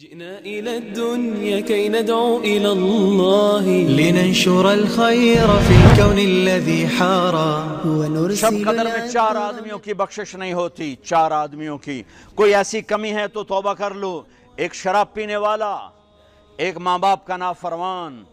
جئنا إلى الدنيا كي ندعو إلى الله لننشر الخير في الكون الذي حارا شب قدر میں 4 آدمیوں کی بخشش نہیں ہوتی، 4 آدمیوں کی کوئی ایسی کمی ہے تو توبہ کر لو۔ ایک شراب پینے والا، ایک ماں باپ کا نافرمان،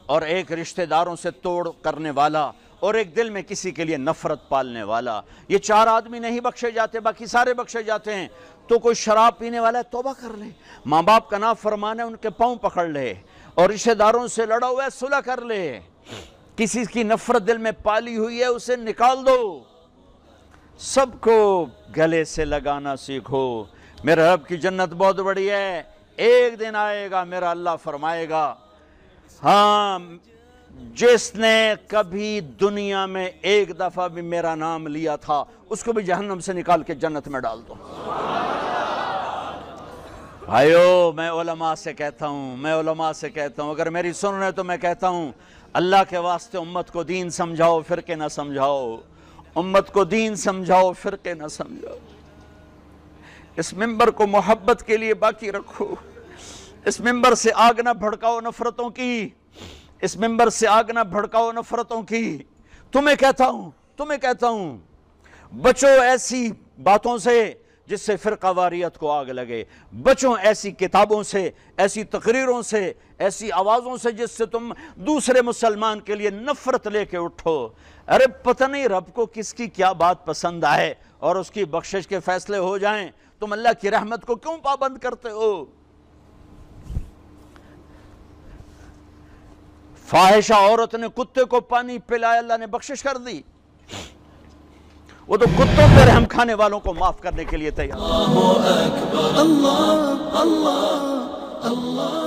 اور ایک رشتہ داروں سے توڑ کرنے والا، اور ایک دل میں کسی کے لیے نفرت پالنے والا۔ یہ 4 آدمی نہیں بخشے جاتے، باقی سارے بخشے جاتے ہیں۔ تو کوئی شراب پینے والا ہے توبہ کر لے، ماں باپ کا نافرمان ہے ان کے پاؤں پکڑ لے، اور رشتہ داروں سے لڑا ہوا ہے صلح کر لے، کسی کی نفرت دل میں پالی ہوئی ہے اسے نکال دو۔ سب کو گلے سے لگانا سیکھو۔ میرے رب کی جنت بہت بڑی ہے، ایک دن آئے گا میرا اللہ فرمائے گا، ہاں جس نے کبھی دنیا میں ایک دفعہ بھی میرا نام لیا تھا اس کو بھی جہنم سے نکال کے جنت میں ڈال دو۔ بھائیو میں علماء سے کہتا ہوں، اگر میری سن رہے تو میں کہتا ہوں، اللہ کے واسطے امت کو دین سمجھاؤ، فرقے نہ سمجھاؤ، امت کو دین سمجھاؤ، فرقے نہ سمجھاؤ۔ اس ممبر کو محبت کے لیے باقی رکھو، اس ممبر سے آگ نہ بھڑکاؤ نفرتوں کی، اس ممبر سے آگ نہ بھڑکاؤ نفرتوں کی۔ تمہیں کہتا ہوں بچو ایسی باتوں سے جس سے فرقہ واریت کو آگ لگے، بچو ایسی کتابوں سے، ایسی تقریروں سے، ایسی آوازوں سے جس سے تم دوسرے مسلمان کے لیے نفرت لے کے اٹھو۔ ارے پتہ نہیں رب کو کس کی کیا بات پسند آئے اور اس کی بخشش کے فیصلے ہو جائیں، تم اللہ کی رحمت کو کیوں پابند کرتے ہو؟ فاحشہ عورت نے کتے کو پانی پلایا، اللہ نے بخشش کر دی، وہ تو کتوں پہ رحم کھانے والوں کو معاف کرنے کے لیے تیار۔ اللہ اکبر، اللہ اللہ اللہ